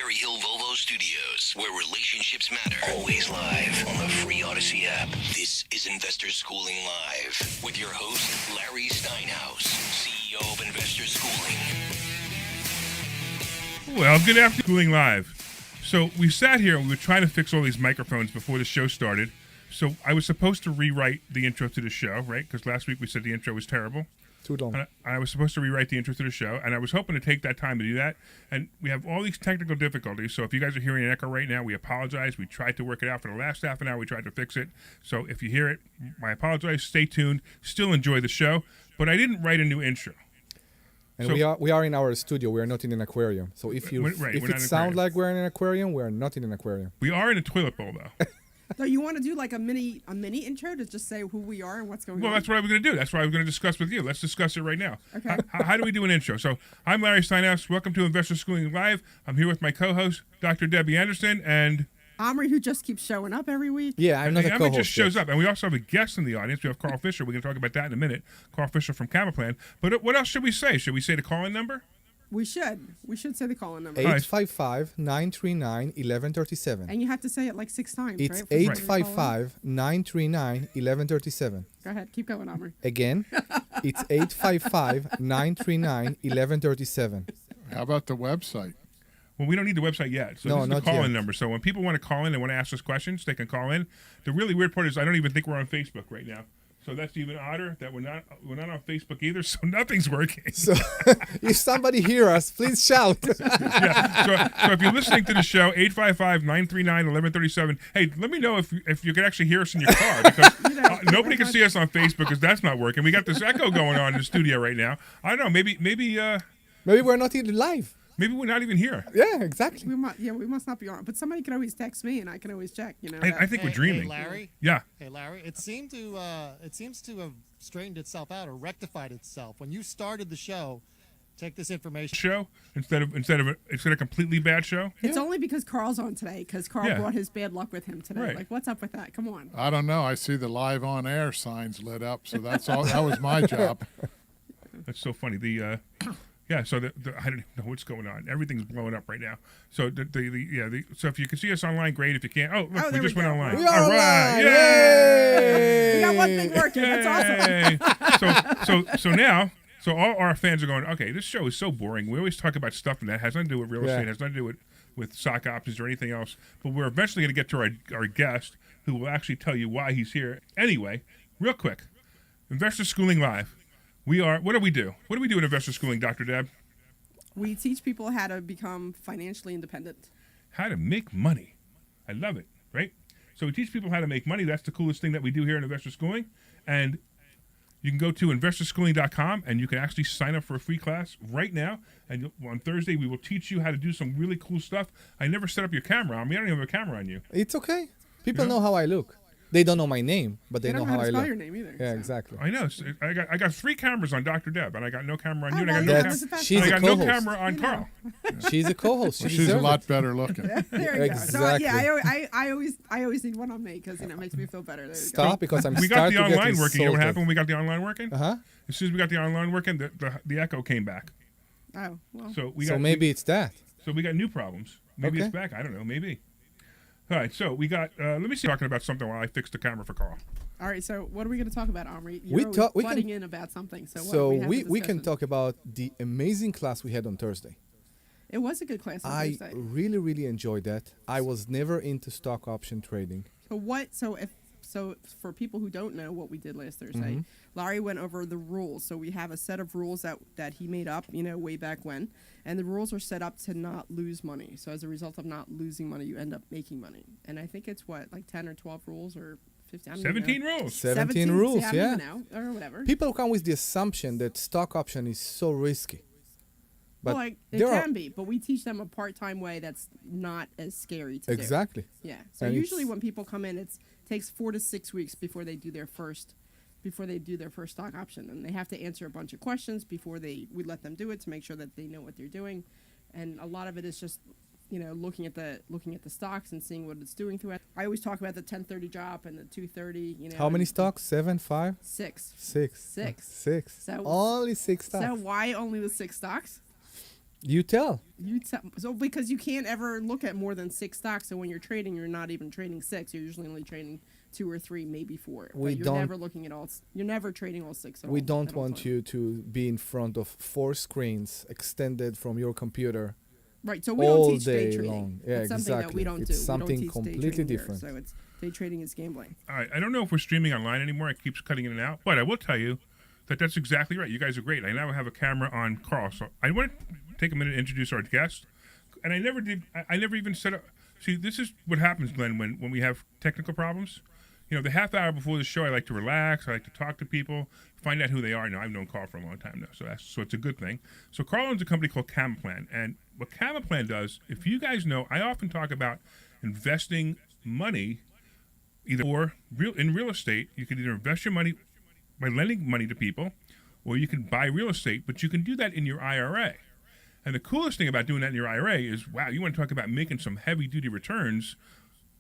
Cherry Hill Volvo Studios, where relationships matter. Always live on the free Odyssey app. This is Investor Schooling Live with your host, Larry Steinhaus, CEO of Investor Schooling. Well, good afternoon, Schooling Live. So we sat here and we were trying to fix all these microphones before the show started. So I was supposed to rewrite the intro to the show, right? Because last week we said the intro was terrible. Too long. And I was supposed to rewrite the intro to the show, and I was hoping to take that time to do that. And we have all these technical difficulties. So if you guys are hearing an echo right now, we apologize. We tried to work it out for the last half an hour. We tried to fix it. So if you hear it, I apologize. Stay tuned. Still enjoy the show. But I didn't write a new intro. And So- we are in our studio. We are not in an aquarium. So if Right, we're it not in sounds aquarium. like we're in an aquarium, we are not in an aquarium. We are in a toilet bowl, though. So you want to do like a mini intro to just say who we are and what's going Well, on? that's what I was going to do. That's what I was going to discuss with you. Let's discuss it right now. Okay. How do we do an intro? So I'm Larry Steinhaus. Welcome to Investor Schooling Live. I'm here with my co-host, Dr. Debbie Anderson, and Omri, who just keeps showing up every week. Yeah, I'm not a Emma co-host. just shows yet. up. And we also have a guest in the audience. We have Carl Fisher. We're going to talk about that in a minute. Carl Fisher from Camaplan. But what else should we say? Should we say the call-in number? We should say the call-in number. 855-939-1137. And you have to say it like 6 times, It's right? 855-939-1137. Go ahead. Keep going, Omri. Again, it's 855-939-1137. How about the website? Well, we don't need the website yet. So No, this is the not call-in yet. number. So when people want to call in and want to ask us questions, they can call in. The really weird part is I don't even think we're on Facebook right now. So that's even odder that we're not on Facebook either. So nothing's working. So if somebody hear us, please shout. Yeah. So if you're listening to the show, 855-939-1137. Hey, let me know if you can actually hear us in your car because nobody can see us on Facebook because that's not working. We got this echo going on in the studio right now. I don't know. Maybe Maybe we're not even live. maybe we're not even here. Yeah, exactly. We must not be on. But somebody can always text me, and I can always check. You know. I think we're dreaming. Hey, Larry. Yeah. Hey, Larry. It seems to have straightened itself out or rectified itself. When you started the show, take this information. Show instead of a completely bad show. It's only because Carl's on today, because Carl Yeah. brought his bad luck with him today. Right. Like, what's up with that? Come on. I don't know. I see the live on air signs lit up, so that's all. That was my job. That's so funny. Yeah, so I don't know what's going on. Everything's blowing up right now. So so if you can see us online, great. If you can't, look, Oh, we there just we went go. online. We are All right, online. yay! We got one thing working. That's awesome. Yay! So now, all our fans are going, okay, this show is so boring. We always talk about stuff and that has nothing to do with real Yeah. estate, has nothing to do with stock options or anything else. But we're eventually going to get to our guest who will actually tell you why he's here. Anyway, real quick, Investor Schooling Live. What do we do? What do we do in Investor Schooling, Dr. Deb? We teach people how to become financially independent. How to make money. I love it, right? So we teach people how to make money. That's the coolest thing that we do here in Investor Schooling. And you can go to investorschooling.com and you can actually sign up for a free class right now. And on Thursday, we will teach you how to do some really cool stuff. I never set up your camera. I mean, I don't even have a camera on you. It's okay. People Yeah. know how I look. They don't know my name, but they They know don't know how how to I spell look. your name either. Yeah, so. exactly. I know. I got 3 cameras on Dr. Deb, and I got no camera on you, Oh, and I well, got no, yeah, cam- that's the she's and I a got no co-host. camera on You Carl. She's a co-host. She She's a deserves lot it. better looking. There you go. So Exactly. yeah, I always need one on me because it makes me feel better. There you go. Stop, because I'm We got starting the to get online working. You know what insulted. happened when we got the online working? Uh-huh. As soon as we got the online working, the echo came back. Oh well. So So maybe it's that. So we got new problems. Maybe it's Okay. back. I don't know. Maybe. All right. So we got. Let me see. Talking about something while I fix the camera for Carl. All right. So what are we going to talk about, Omri? We You're talk- we always can- butting in about something. So, So what we can talk about the amazing class we had on Thursday. It was a good class on I Thursday. really, really enjoyed that. I was never into stock option trading. So for people who don't know what we did last Thursday, Larry went over the rules. So we have a set of rules that he made up, way back when, and the rules are set up to not lose money. So as a result of not losing money, you end up making money. And I think it's like 10 or 12 rules or 15. I don't even 17 know. rules. 17 rules, See, I don't yeah. even know, or whatever. People come with the assumption that stock option is so risky. But well, like it there are- can be, but we teach them a part-time way that's not as scary to do. Exactly. Yeah. So And usually it's- when people come in, it takes 4 to 6 weeks before they do their first stock option, and they have to answer a bunch of questions before we let them do it to make sure that they know what they're doing. And a lot of it is just looking at the stocks and seeing what it's doing through it. I always talk about the 1030 drop and the 230. How many and stocks? 7, 5? 6. 6. Six. 6. So- Only 6 stocks. So why only the 6 stocks? You tell. So because you can't ever look at more than 6 stocks, so when you're trading, you're not even trading 6. You're usually only trading 2 or 3, maybe 4. We But you're don't- never looking at all. You're never trading all 6. We don't want you to be in front of 4 screens extended from your computer. Right. So we all don't teach day day trading. long. Yeah, it's something that exactly. we don't It's do. something we don't teach day completely trading here, different. so it's day trading is gambling. All right, I don't know if we're streaming online anymore. It keeps cutting in and out, but I will tell you that that's exactly right. You guys are great. I now have a camera on Carl, so I want to take a minute to introduce our guest. And I never did. I never even set up. See, this is what happens, Glenn, when we have technical problems. You know, the half hour before the show, I like to relax. I like to talk to people, find out who they are. Now, I've known Carl for a long time now, so it's a good thing. So Carl owns a company called Camaplan, and what Camaplan does, if you guys know, I often talk about investing money, either in real estate. You can either invest your money by lending money to people, or you can buy real estate, but you can do that in your IRA. And the coolest thing about doing that in your IRA is, wow, you want to talk about making some heavy-duty returns.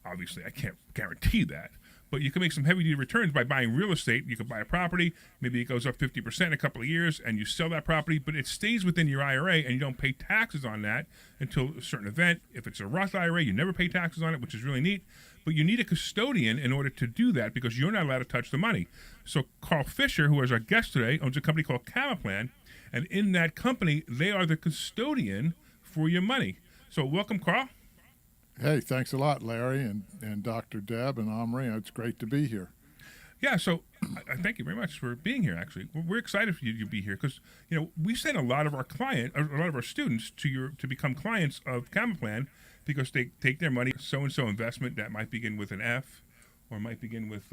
Obviously, I can't guarantee that. But you can make some heavy-duty returns by buying real estate. You could buy a property, maybe it goes up 50% in a couple of years, and you sell that property, but it stays within your IRA, and you don't pay taxes on that until a certain event. If it's a Roth IRA, you never pay taxes on it, which is really neat. But you need a custodian in order to do that because you're not allowed to touch the money. So Carl Fisher, who is our guest today, owns a company called Camaplan, and in that company, they are the custodian for your money. So welcome, Carl. Hey, thanks a lot, Larry and Dr. Deb and Omri. It's great to be here. Yeah, so I thank you very much for being here. Actually, we're excited for you to be here because we send a lot of our students to become clients of Camaplan because they take their money so-and-so investment that might begin with an F, or might begin with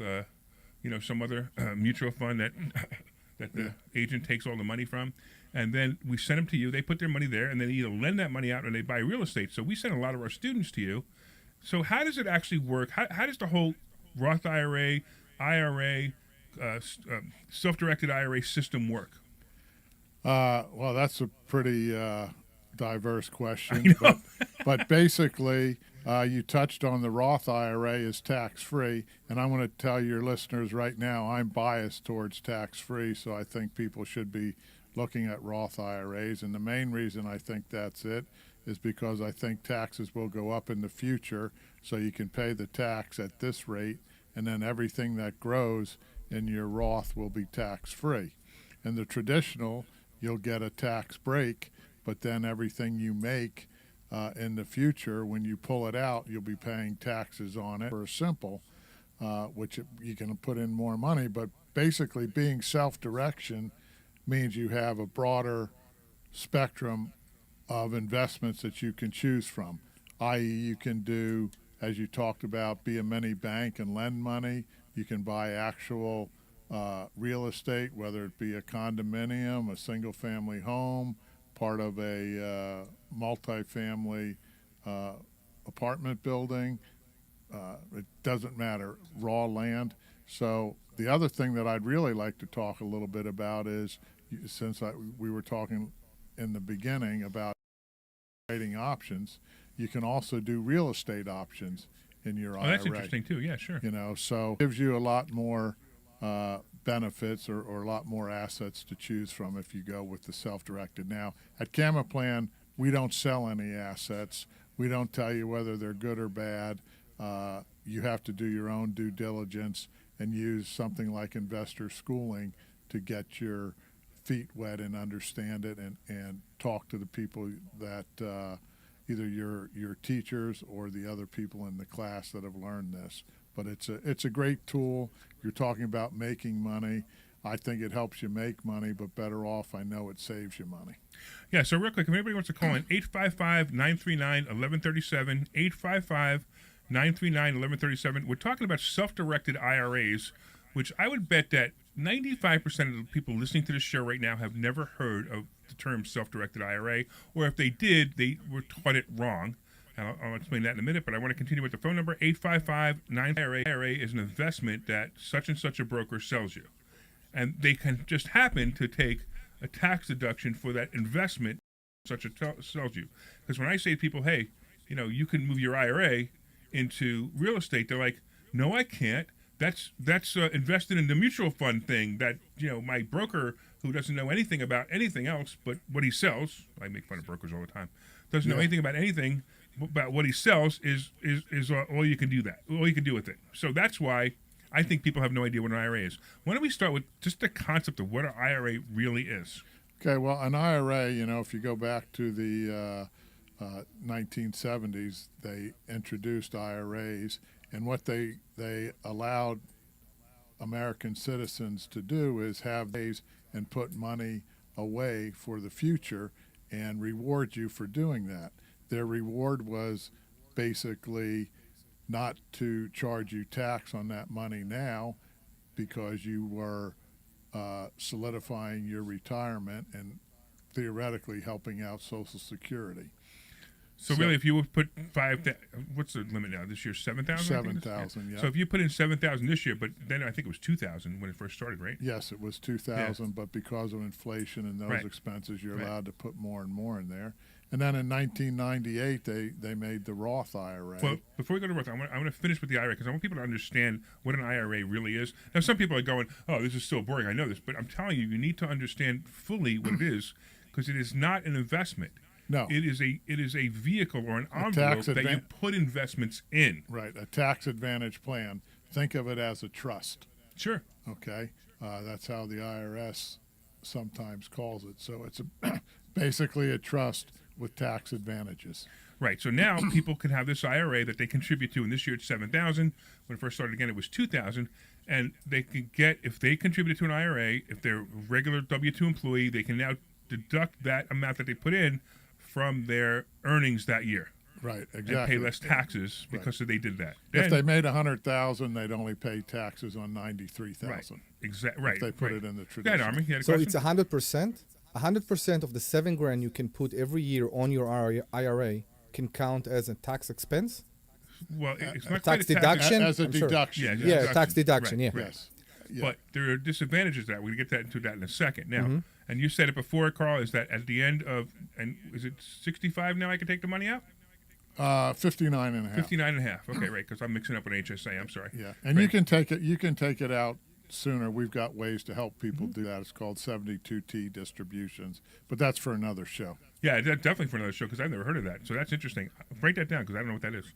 some other mutual fund that the agent takes all the money from. And then we send them to you. They put their money there, and then they either lend that money out or they buy real estate. So we send a lot of our students to you. So how does it actually work? How does the whole Roth IRA, self-directed IRA system work? Well, that's a pretty diverse question. But basically, you touched on the Roth IRA is tax-free. And I want to tell your listeners right now, I'm biased towards tax-free. So I think people should be looking at Roth IRAs, and the main reason I think that's it is because I think taxes will go up in the future, so you can pay the tax at this rate, and then everything that grows in your Roth will be tax-free. In the traditional, you'll get a tax break, but then everything you make in the future, when you pull it out, you'll be paying taxes on it. For a simple, which you can put in more money, but basically being self-direction means you have a broader spectrum of investments that you can choose from, i.e. you can do, as you talked about, be a mini bank and lend money. You can buy actual real estate, whether it be a condominium, a single-family home, part of a multi-family apartment building. It doesn't matter, raw land. So the other thing that I'd really like to talk a little bit about is, since we were talking in the beginning about trading options, you can also do real estate options in your IRA. Oh, that's interesting too. Yeah, sure. So it gives you a lot more benefits or a lot more assets to choose from if you go with the self-directed. Now, at Camaplan, we don't sell any assets. We don't tell you whether they're good or bad. You have to do your own due diligence and use something like investor schooling to get your feet wet and understand it and talk to the people that either your teachers or the other people in the class that have learned this. But it's a great tool. You're talking about making money. I think it helps you make money, but better off, I know it saves you money. Yeah, so real quick, if anybody wants to call in, 855-939-1137, 855-939-1137. We're talking about self-directed IRAs, which I would bet that 95% of the people listening to this show right now have never heard of the term self-directed IRA, or if they did, they were taught it wrong. I'll explain that in a minute, but I want to continue with the phone number, 855-9IRA. IRA is an investment that such and such a broker sells you. And they can just happen to take a tax deduction for that investment such a sells you. Because when I say to people, hey, you can move your IRA into real estate, they're like, no, I can't, that's invested in the mutual fund thing that my broker, who doesn't know anything about anything else but what he sells. I make fun of brokers all the time. Doesn't know anything about anything about what he sells is all you can do with it. So that's why I think people have no idea what an IRA is. Why don't we start with just the concept of what an IRA really is? Okay, well, an IRA, if you go back to the 1970s, they introduced IRAs, and what they allowed American citizens to do is have these and put money away for the future and reward you for doing that. Their reward was basically not to charge you tax on that money now because you were solidifying your retirement and theoretically helping out Social Security. So really, if you would put what's the limit now? This year, 7,000. 7,000. Yeah. So if you put in 7,000 this year, but then I think it was 2,000 when it first started, right? Yes, it was 2,000, but because of inflation and those Right. expenses, you're allowed to put more and more in there. And then in 1998, they made the Roth IRA. Well, before we go to Roth, I want to finish with the IRA because I want people to understand what an IRA really is. Now, some people are going, "Oh, this is so boring. I know this," but I'm telling you, you need to understand fully what it is because it is not an investment. No. It is a vehicle or an envelope that you put investments in. Right, a tax advantage plan. Think of it as a trust. Sure. Okay, that's how the IRS sometimes calls it. So it's basically a trust with tax advantages. Right. So now people can have this IRA that they contribute to, and this year it's 7,000. When it first started again, it was 2,000, and they can get, if they contributed to an IRA, if they're a regular W-2 employee, they can now deduct that amount that they put in from their earnings that year. Right, exactly. And pay less taxes because they did that. If they made $100,000, they'd only pay taxes on $93,000. Right. Exactly. Right. If they put it in the Go traditional. ahead, Army. You had a So question? it's 100%. 100% of the $7,000 you can put every year on your IRA can count as a tax expense. Well, it's not tax quite a deduction? As a I'm sure. deduction. Yeah, tax deduction. Right, Yeah. right. Yes. Yeah. But there are disadvantages to that. We're going to get into that in a second. Now, and you said it before, Carl, is that at the end of, and is it 65 now I can take the money out? 59 and a half. 59 and a half. Okay, right, because I'm mixing up with HSA. I'm sorry. Yeah, and you can take it out sooner. We've got ways to help people do that. It's called 72T distributions, but that's for another show. Yeah, definitely for another show because I've never heard of that. So that's interesting. Write that down because I don't know what that is.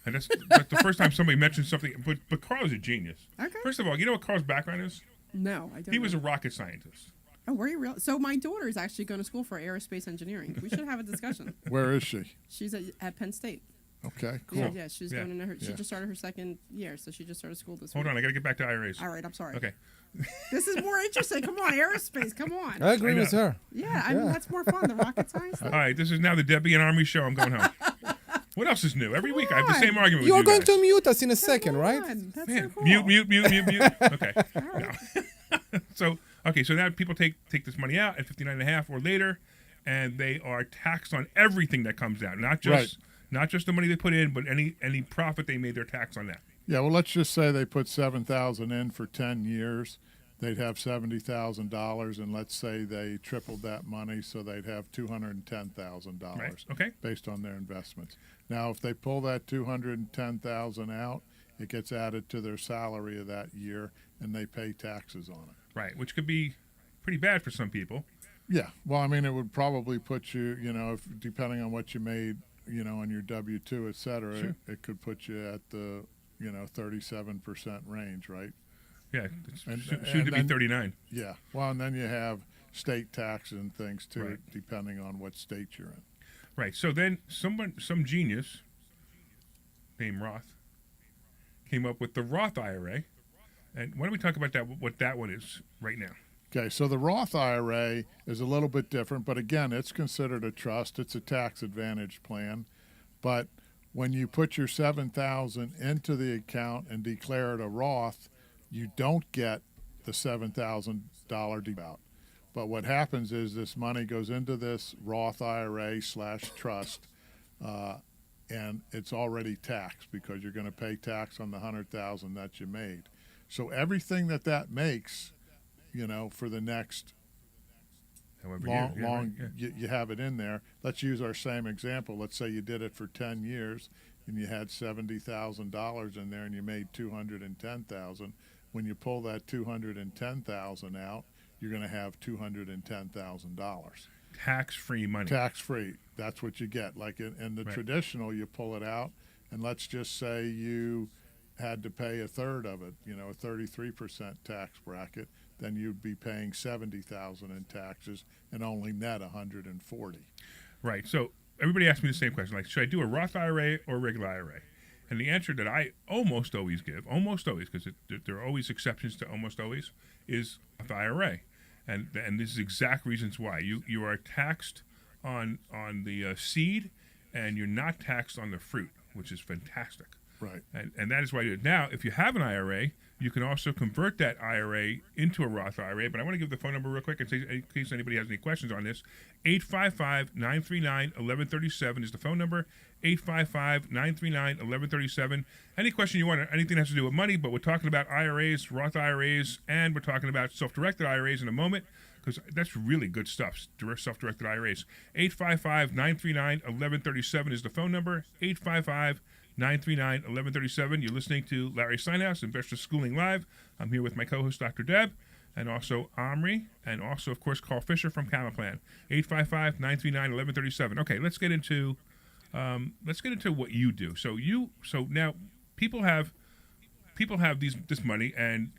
And that's the first time somebody mentioned something. But Carl is a genius. Okay. First of all, you know what Carl's background is? No, I don't. He was a know. rocket scientist. Oh, were you real? So my daughter is actually going to school for aerospace engineering. We should have a discussion. Where is she? She's at Penn State. Okay, cool. Yeah, she's Yeah. going into her. She Yeah. just started her second year, so she just started school this Hold week. on, I got to get back to IRAs. All right, I'm sorry. Okay. This is more interesting. Come on, aerospace. Come on. I agree I know. with her. Yeah, I mean that's more fun. The rocket science. All right, this is now the Debbie and Army show. I'm going home. What else is new? Every week I have the on. same argument with You're you going guys. to mute us in a second, right? Come on, That's Man, so cool. mute. Okay. No. So now people take this money out at 59 and a half or later, and they are taxed on everything that comes out, not just the money they put in, but any profit they made. They're taxed on that. Yeah, well, let's just say they put $7,000 in for 10 years. They'd have $70,000, and let's say they tripled that money, so they'd have $210,000 Right. Okay. based on their investments. Now, if they pull that $210,000 out, it gets added to their salary of that year, and they pay taxes on it. Right, which could be pretty bad for some people. Yeah, well, I mean, it would probably put you, if depending on what you made, on your W-2, et cetera, Sure. it could put you at the, 37% range, right? Yeah, And- soon and to be then- 39. Yeah. Well, and then you have state taxes and things too, Right. depending on what state you're in. Right. So then some genius named Roth came up with the Roth IRA. And why don't we talk about that? What that one is right now? Okay, so the Roth IRA is a little bit different, but again, it's considered a trust. It's a tax advantage plan. But when you put your $7,000 into the account and declare it a Roth, you don't get the $7,000 deduct. But what happens is this money goes into this Roth IRA / trust, and it's already taxed because you're going to pay tax on the $100,000 that you made. So everything that makes, for the next However, long, right, yeah. you have it in there. Let's use our same example. Let's say you did it for 10 years and you had $70,000 in there and you made $210,000, when you pull that $210,000 out, you're going to have $210,000. Tax-free money. Tax-free. That's what you get. Like in the Right. traditional, you pull it out, and let's just say you had to pay a third of it, a 33% tax bracket, then you'd be paying $70,000 in taxes and only net $140,000. Right. So everybody asks me the same question, like, should I do a Roth IRA or a regular IRA? And the answer that I almost always give, because there are always exceptions to almost always, is Roth IRA. And this is exact reasons why. You are taxed on the seed, and you're not taxed on the fruit, which is fantastic. Right. And that is why I do it. Now, if you have an IRA, you can also convert that IRA into a Roth IRA. But I want to give the phone number real quick in case anybody has any questions on this. 855-939-1137 is the phone number. 855-939-1137. Any question you want, anything that has to do with money, but we're talking about IRAs, Roth IRAs, and we're talking about self-directed IRAs in a moment, because that's really good stuff, self-directed IRAs. 855-939-1137 is the phone number. 855-939-1137. You're listening to Larry Steinhaus, Investor Schooling Live. I'm here with my co-host, Dr. Deb, and also Omri, and also, of course, Carl Fisher from Camaplan. 855-939-1137. Okay, let's get into what you do. So now people have this money, and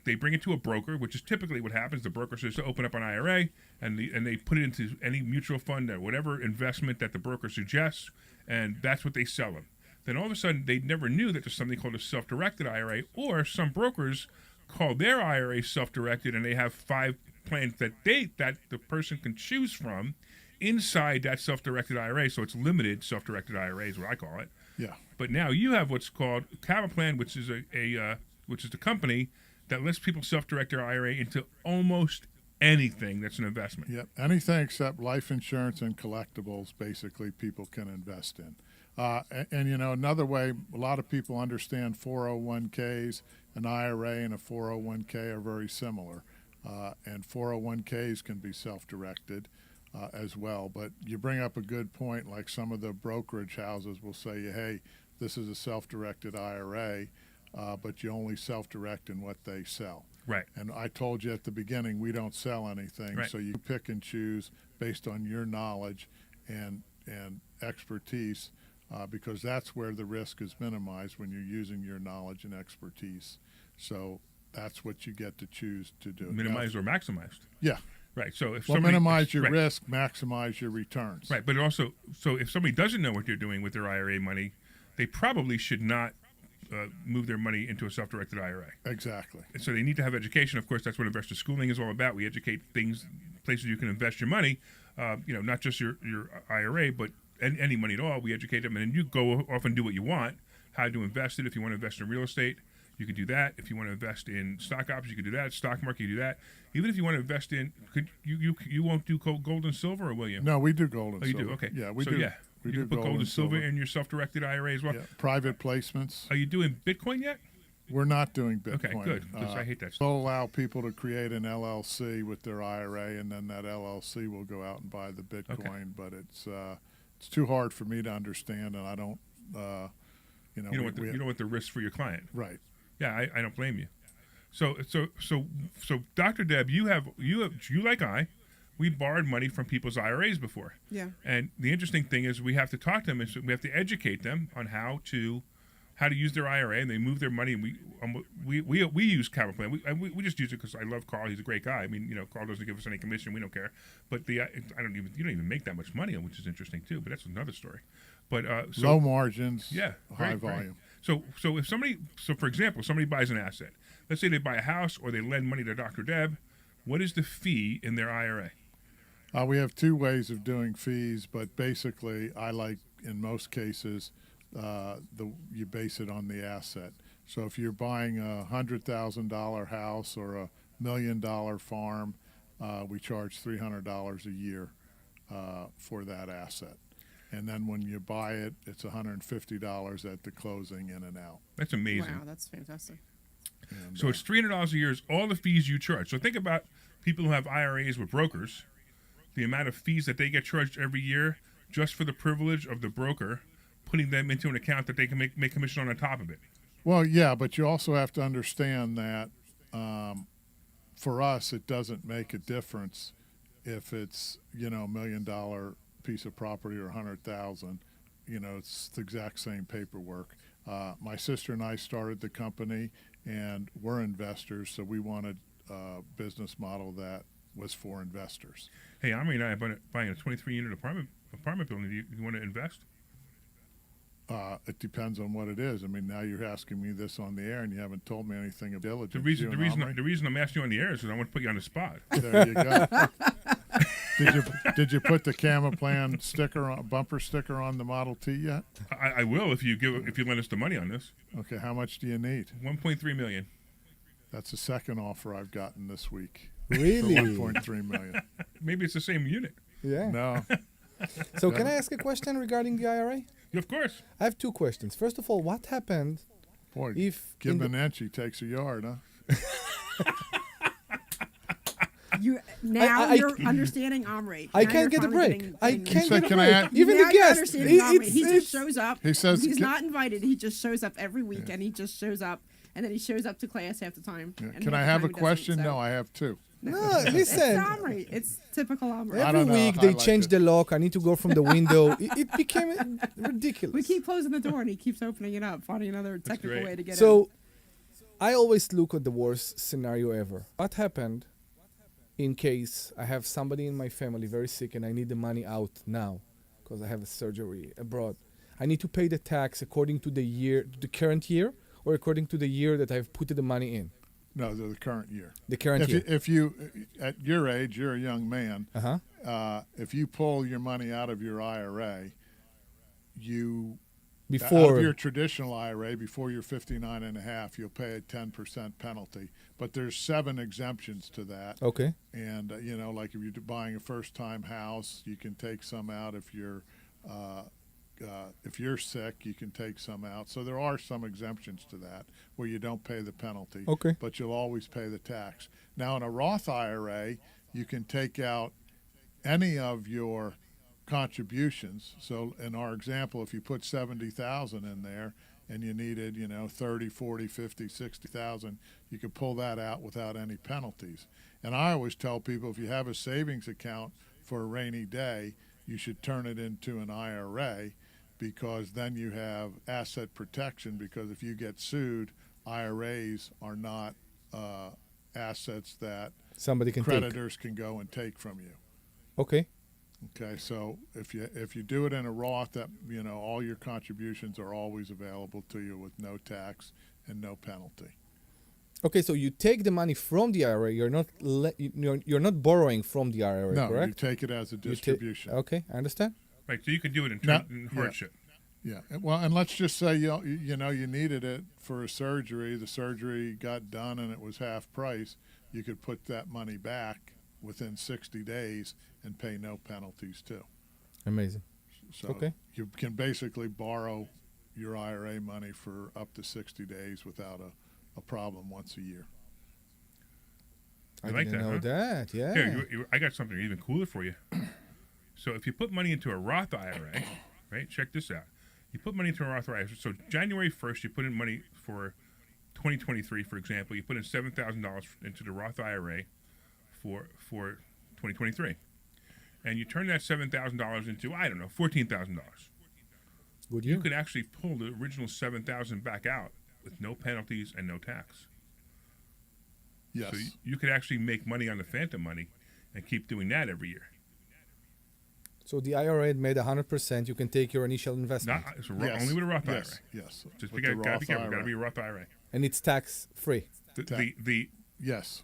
they bring it to a broker, which is typically what happens. The broker says to open up an IRA, and they put it into any mutual fund or whatever investment that the broker suggests, and that's what they sell them. Then all of a sudden, they never knew that there's something called a self-directed IRA, or some brokers call their IRA self-directed, and they have 5 plans that the person can choose from inside that self-directed IRA. So it's limited self-directed IRA is what I call it. Yeah. But now you have what's called Camaplan, which is which is the company that lets people self-direct their IRA into almost anything that's an investment. Yep. Anything except life insurance and collectibles, basically, people can invest in. And another way a lot of people understand 401ks, an IRA and a 401k are very similar. And 401ks can be self-directed as well. But you bring up a good point, like some of the brokerage houses will say, hey, this is a self-directed IRA, but you only self-direct in what they sell. Right. And I told you at the beginning, we don't sell anything. Right. So you pick and choose based on your knowledge and expertise, because that's where the risk is minimized when you're using your knowledge and expertise. So that's what you get to choose to do. Minimized or maximized. Yeah. Right. So if minimize your right. risk, maximize your returns. Right. But also, so if somebody doesn't know what they're doing with their IRA money, they probably should not move their money into a self-directed IRA. Exactly. And so they need to have education. Of course, that's what investor schooling is all about. We educate places you can invest your money, not just your IRA, but any money at all. We educate them, and then you go off and do what you want, how to invest it. If you want to invest in real estate, you can do that. If you want to invest in stock options, you can do that. Stock market, you can do that. Even if you want to invest in, you won't do gold and silver, or will you? No, we do gold and silver. You do? Okay. Yeah, we so, do. Yeah. We you do can put gold and silver in your self-directed IRA as well. Yeah. Private placements. Are you doing Bitcoin yet? We're not doing Bitcoin. Okay, good, because I hate that stuff. We'll allow people to create an LLC with their IRA, and then that LLC will go out and buy the Bitcoin. Okay. But it's too hard for me to understand, and I don't. You don't want the risk for your client. Right. Yeah, I don't blame you. So Dr. Deb, you like we borrowed money from people's IRAs before. Yeah. And the interesting thing is we have to talk to them, and so we have to educate them on how to use their IRA, and they move their money. And we use Camaplan. We just use it because I love Carl. He's a great guy. I mean, Carl doesn't give us any commission. We don't care. But you don't even make that much money, which is interesting too. But that's another story. But low margins. Yeah. High volume. So for example, somebody buys an asset. Let's say they buy a house or they lend money to Dr. Deb. What is the fee in their IRA? We have 2 ways of doing fees, but basically, I like in most cases, you base it on the asset. So if you're buying a $100,000 house or $1 million farm, we charge $300 a year for that asset. And then when you buy it, it's $150 at the closing, in and out. That's amazing. Wow, that's fantastic. And, so it's $300 a year is all the fees you charge. So think about people who have IRAs with brokers, the amount of fees that they get charged every year just for the privilege of the broker putting them into an account that they can make commission on top of it. Well, yeah, but you also have to understand that for us, it doesn't make a difference if it's, $1 million piece of property or 100,000. It's the exact same paperwork. My sister and I started the company, and we're investors, so we wanted a business model that was for investors. Hey, Omri and I are buying a 23-unit apartment building. Do you want to invest? It depends on what it is. I mean, now you're asking me this on the air, and you haven't told me anything of diligence. The reason I'm asking you on the air is because I want to put you on the spot. There you go. Did you put the Camera Plan bumper sticker on the Model T yet? I will if you lend us the money on this. Okay, how much do you need? $1.3 million. That's the second offer I've gotten this week. Really? For $1.3 million. Maybe it's the same unit. Yeah. No. So can I ask a question regarding the IRA? Of course. I have two questions. First of all, what happened Boy, if give him an inch, he takes a yard, huh? You're understanding Omri. I Now can't you're get a finally break. I getting- can't said, get a "Can I break. add-" Even Now the you're guest. understanding Omri. He it's- just shows up. He says, he's "Can-" not invited. He just shows up every week, and he just shows up, and then he shows up to class half the time. Yeah. and Can half I the have time a he doesn't, question? so- No, I have two. No, It's listen. Omri. It's typical Omri. I Every don't know. week I they like change it. the lock. I need to go from the window. It became ridiculous. We keep closing the door, and he keeps opening it up, finding another technical great. way to get in. So, I always look at the worst scenario ever. What happened in case I have somebody in my family very sick and I need the money out now because I have a surgery abroad? I need to pay the tax according to the current year, or according to the year that I've put the money in? No, the current year. The current year. If you, at your age, you're a young man. Uh-huh. If you pull your money out of your IRA, out Before. of your traditional IRA, before you're 59 and a half, you'll pay a 10% penalty. But there's 7 exemptions to that. Okay. And, like if you're buying a first-time house, you can take some out. If you're sick, you can take some out. So there are some exemptions to that where you don't pay the penalty, Okay. but you'll always pay the tax. Now, in a Roth IRA, you can take out any of your contributions. So in our example, if you put 70,000 in there and you needed, 30, 40, 50, 60,000, you could pull that out without any penalties. And I always tell people, if you have a savings account for a rainy day, you should turn it into an IRA, because then you have asset protection, because if you get sued, IRAs are not assets that Somebody can creditors can go and take from you. take. Okay. Okay, so if you do it in a Roth, that all your contributions are always available to you with no tax and no penalty. Okay, so you take the money from the IRA. You're not borrowing from the IRA, No, correct? you take it as a distribution. Okay, I understand. Right, so you could do it in Now- hardship. Yeah, well, and let's just say you needed it for a surgery. The surgery got done and it was half price. You could put that money back within 60 days and pay no penalties too. Amazing. So Okay. you can basically borrow your IRA money for up to 60 days without a problem once a year. I like didn't that, know huh? that. Yeah. Here, I got something even cooler for you. So if you put money into a Roth IRA, right? Check this out. You put money into a Roth IRA. So January 1st, you put in money for 2023, for example. You put in $7,000 into the Roth IRA for 2023, and you turn that $7,000 into, I don't know, $14,000. Good You year. could actually pull the original $7,000 back out with no penalties and no tax. Yes. So you could actually make money on the phantom money and keep doing that every year. So the IRA made 100%. You can take your initial investment, Not so Yes. only with a Roth Yes. IRA. Yes. Just With gotta the be Roth careful. Got to IRA. be a Roth IRA. and it's tax free. Yes.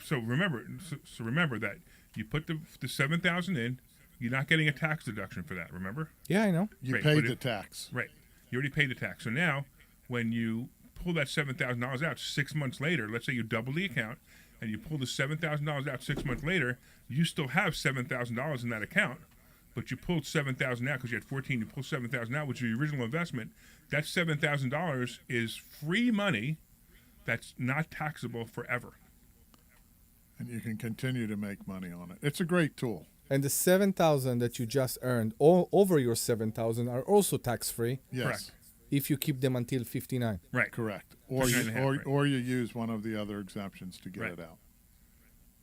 So remember that you put the 7,000 in. You're not getting a tax deduction for that. Remember? Yeah, I know. You Right, paid but the it- tax. Right. You already paid the tax. So now, when you pull that $7,000 out 6 months later, let's say you double the account, and you pull the $7,000 out 6 months later, you still have $7,000 in that account, but you pulled $7,000 out because you had 14. You pull $7,000 out, which is your original investment. That $7,000 is free money that's not taxable forever. And you can continue to make money on it. It's a great tool. And the 7,000 that you just earned, all over your 7,000, are also tax-free Yes. Correct. if you keep them until 59. Right. Correct. Or 59.5, right. or you use one of the other exemptions to get Right. it out.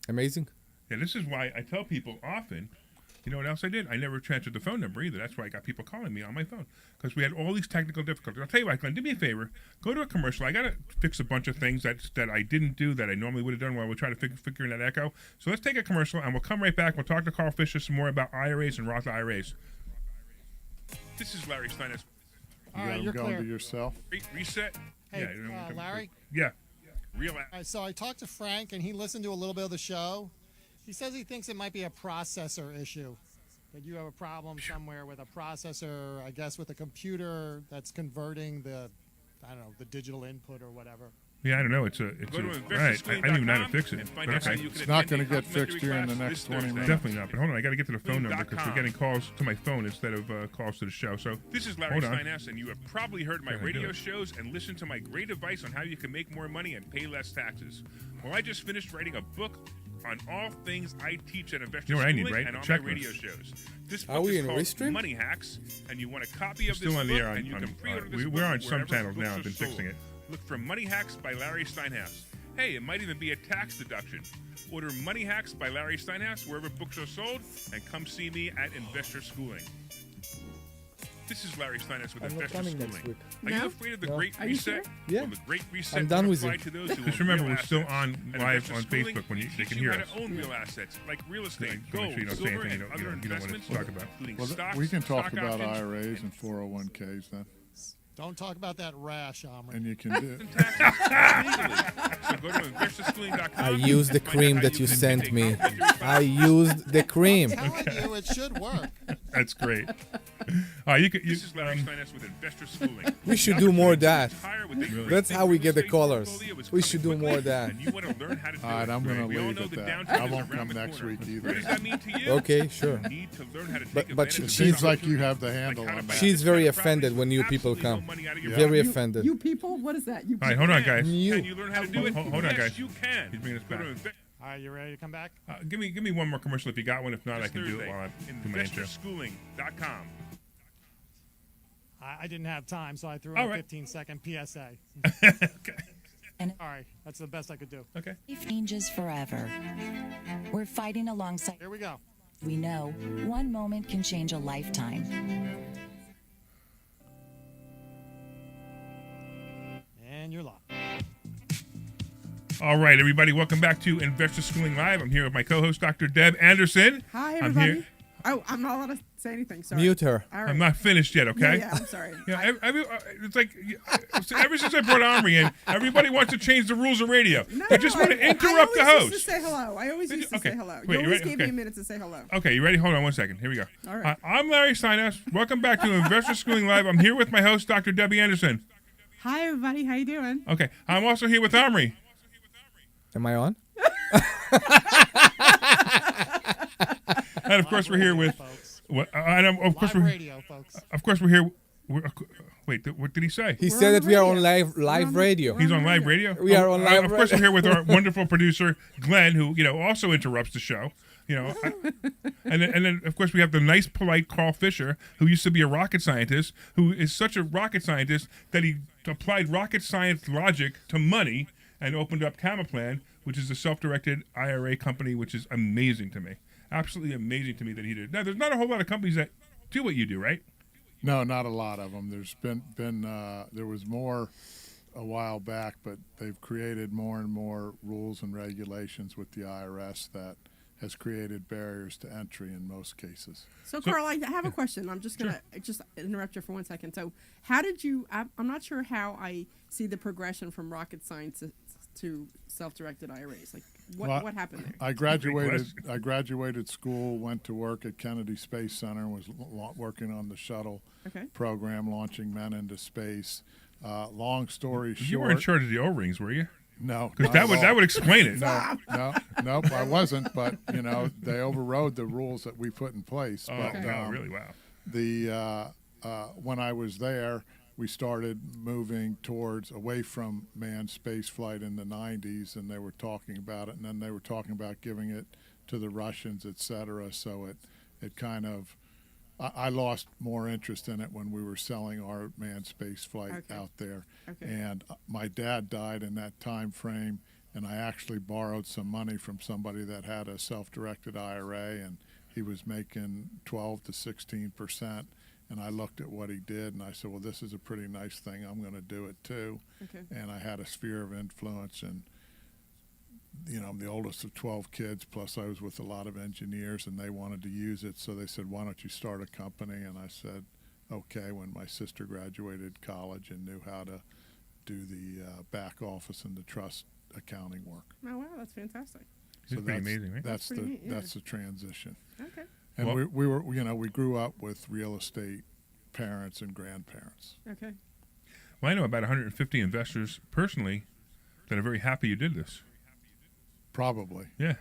Amazing. Yeah, this is why I tell people often, you know what else I did? I never transferred the phone number either. That's why I got people calling me on my phone. Because we had all these technical difficulties. I'll tell you what, Glenn, do me a favor. Go to a commercial. I got to fix a bunch of things that I didn't do that I normally would have done while we're trying to figure in that echo. So let's take a commercial, and we'll come right back. We'll talk to Carl Fisher some more about IRAs and Roth IRAs. This is Larry Steiners. You All got right, 'em you're going clear. to yourself. Reset. Hey, Yeah, Larry? Yeah. Real. All right, so I talked to Frank, and he listened to a little bit of the show. He says he thinks it might be a processor issue, that you have a problem somewhere with a processor, I guess with a computer that's converting the, I don't know, the digital input or whatever. Yeah, I don't know. It's right. I don't even know how to fix it. But okay. It's not going to get fixed here in the next 20 minutes. Definitely not. But hold on, I got to get to the phone number because we're getting calls to my phone instead of calls to the show. So This is Larry hold on. Steinhaus, and you have probably heard my Go ahead, do radio it. shows and listened to my great advice on how you can make more money and pay less taxes. Well, I just finished writing a book on all things I teach at Investor You know what I Schooling need, right? and A on checklist. my radio shows. This Are book we is in called Restream? Money Hacks, and you want a copy of Still this on the book, air on- and you on- can pre-order this we're book on some wherever channels books now. are I've been fixing sold. it. Look for Money Hacks by Larry Steinhaus. Hey, it might even be a tax deduction. Order Money Hacks by Larry Steinhaus wherever books are sold, and come see me at Investor Schooling. This is Larry Steinhaus with I'm not Investor coming next Schooling. week. Are No? you afraid of the No. Great Are you Reset? sure? Yeah. Well, the Great Reset I'm done will with apply it. to those who Just own remember, real we're still assets. on At live Investor on Schooling, Facebook when we they teach can you hear how us. to own real assets like real estate, Make gold, sure you don't say silver, anything and you other don't want to investments, talk about. including Well, stocks, we can talk stock about options, IRAs and 401ks then, Don't talk about that rash, Omri. and you can do. and taxes legally. So go to investorschooling.com. I used the and find out cream how that you can sent take me. complimentary I used the cream. I'm telling you, it should work. That's great. You could. This is Larry Steinhaus with Investor Schooling. We should The do more of opportunity that. to hire with a That's how we get the real estate callers. portfolio is We coming should do quickly, more of that. And you want to learn how to do All right, it. I'm going to We all leave know at the that. downturn I is won't around come the next corner. week What either. does that mean to you? Okay, sure. You need to learn how to take But advantage she- of she's this like you opportunity. have the handle Like how on to that. buy She's very discounted offended properties when with new people absolutely no come. money out of your Very pocket. offended. You people? What is that? You All right, hold on, people? guys. You. Can you learn how to do it? Hold on, Yes, guys. you can. He's bringing us Go to back. All right, you ready to come back? Give me one more commercial if you got one. If not, I this can do it Thursday, while I do my intro. investorschooling.com. I didn't have time, so I threw All in a right. 15-second PSA. Okay. All right, that's the best I could do. Okay. Changes forever. We're fighting alongside. Here we go. We know one moment can change a lifetime. And you're live. All right, everybody. Welcome back to Investor Schooling Live. I'm here with my co-host, Dr. Deb Anderson. Hi, I'm everybody. here. Oh, I'm not allowed to say anything. Sorry. Mute her. All right. I'm not finished yet. Okay. Yeah, I'm sorry. Yeah, it's like ever since I brought Omri in, everybody wants to change the rules of radio. They just want to interrupt the I always host. used to say hello. I always used to Okay. say hello. Wait, You you always ready? gave me Okay. a minute to say hello. Okay, you ready? Hold on one second. Here we go. All right. I'm Larry Steinhaus. Welcome back to Investor Schooling Live. I'm here with my host, Dr. Debbie Anderson. Hi, everybody. How you doing? Okay, I'm also here with Omri. Am I on? And of course, we're here with. Folks. Of course, Live radio, folks. we're here. Wait, what did he say? He We're said on that we are on radio. live radio. He's on live radio. We are on live Of course, we're radio. here with our wonderful producer Glenn, who also interrupts the show. And then of course we have the nice, polite Carl Fisher, who used to be a rocket scientist, who is such a rocket scientist that he applied rocket science logic to money and opened up Camaplan, which is a self-directed IRA company, which is amazing to me. Absolutely amazing to me that he did. Now, there's not a whole lot of companies that do what you do, right? No, not a lot of them. There's been there was more a while back, but they've created more and more rules and regulations with the IRS that has created barriers to entry in most cases. So, Carl, I have a question. I'm just gonna just interrupt you for 1 second. So, how did you? I'm not sure how I see the progression from rocket science to self-directed IRAs. Like, what happened there? I graduated school, went to work at Kennedy Space Center, and was working on the shuttle Okay. program, launching men into space. Long story short, You were in charge of the O-rings, were you? no, Because not at that all. would explain it. Nope, I wasn't. But they overrode the rules that we put in place. Oh, but, no, really? Wow. When I was there, we started moving away from manned space flight in the 90s, and they were talking about it, and then they were talking about giving it to the Russians, etc. So it kind of I lost more interest in it when we were selling our manned space flight out there. Okay. And my dad died in that time frame, and I actually borrowed some money from somebody that had a self-directed IRA, and he was making 12 to 16%. And I looked at what he did, and I said, well, this is a pretty nice thing. I'm going to do it too. Okay. And I had a sphere of influence, and I'm the oldest of 12 kids, plus I was with a lot of engineers, and they wanted to use it. So they said, why don't you start a company? And I said, okay, when my sister graduated college and knew how to do the back office and the trust accounting work. Oh, wow, that's fantastic. It's pretty amazing, right? That's pretty the neat, yeah. that's the transition. Okay. And Well- we grew up with real estate parents and grandparents. Okay. Well, I know about 150 investors personally that are very happy you did this. Probably Yeah.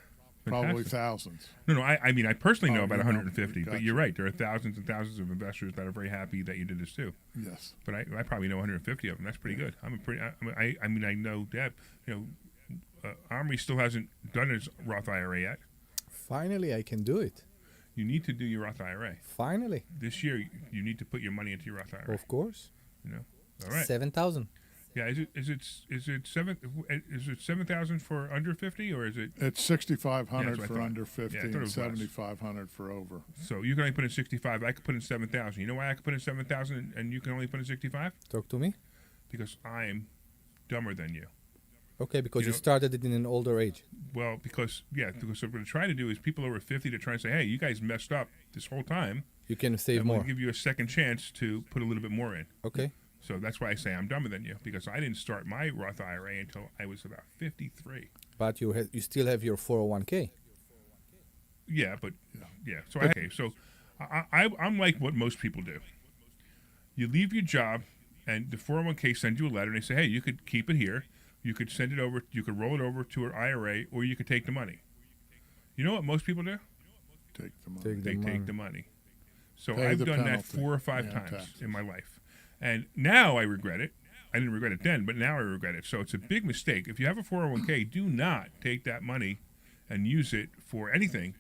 Probably Fantastic. thousands. No, I mean, I personally know Oh, about you know, 150, but gotcha. you're right. There are thousands and thousands of investors that are very happy that you did this too. Yes. But I probably know 150 of them. That's pretty good. I mean, I know Deb. Omri still hasn't done his Roth IRA yet. Finally, I can do it. You need to do your Roth IRA Finally, this year. You need to put your money into your Roth IRA. of course. All right. 7,000. Yeah. Is it 7,000 for under 50 or is it? It's Yeah, 6,500 that's what I for thought. under 50 Yeah, I thought it and was less. 7,500 for over. So you can only put in 65. I could put in 7,000. You know why I could put in 7,000 and you can only put in 65? Talk to me. Because I'm dumber than you. Okay, because You you know- started it in an older age. Well, because what I'm going to try to do is people over 50 to try and say, hey, you guys messed up this whole time. You can save I'm going more. to give you a second chance to put a little bit more in. Okay. So that's why I say I'm dumber than you, because I didn't start my Roth IRA until I was about 53. But you still have your 401k. Yeah, but yeah. So I'm like what most people do. You leave your job, and the 401k sends you a letter, and they say, hey, you could keep it here. You could send it over. You could roll it over to an IRA, or you could take the money. You know what most people do? Take the money. Take They the money. take the money. So Pay I've the done that penalty. 4 or 5 Yeah, times taxes. in my life. And now I regret it. I didn't regret it then, but now I regret it. So it's a big mistake. If you have a 401k, do not take that money and use it for anything.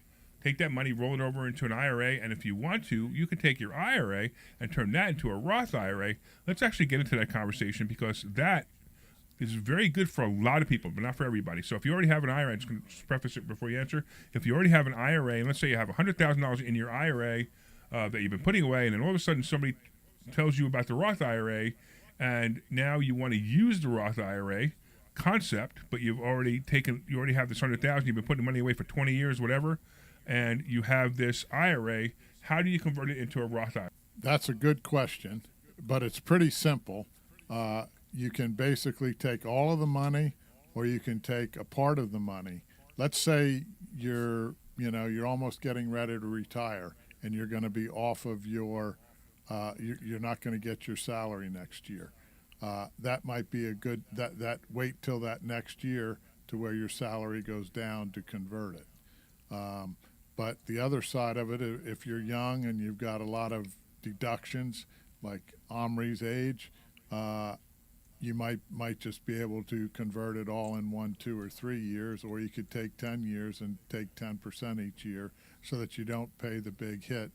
Take that money, roll it over into an IRA, and if you want to, you can take your IRA and turn that into a Roth IRA. Let's actually get into that conversation because that is very good for a lot of people, but not for everybody. So if you already have an IRA, I'm just going to preface it before you answer. If you already have an IRA, and let's say you have $100,000 in your IRA that you've been putting away, and then all of a sudden somebody tells you about the Roth IRA, and now you want to use the Roth IRA concept, but you already have this 100,000, you've been putting money away for 20 years, whatever, and you have this IRA. How do you convert it into a Roth IRA? That's a good question, but it's pretty simple. You can basically take all of the money, or you can take a part of the money. Let's say you're almost getting ready to retire, and you're going to be off of your, you're not going to get your salary next year. That might be a good that wait till that next year to where your salary goes down to convert it. But the other side of it, if you're young and you've got a lot of deductions, like Omri's age, you might just be able to convert it all in 1, 2, or 3 years, or you could take 10 years and take 10% each year, so that you don't pay the big hit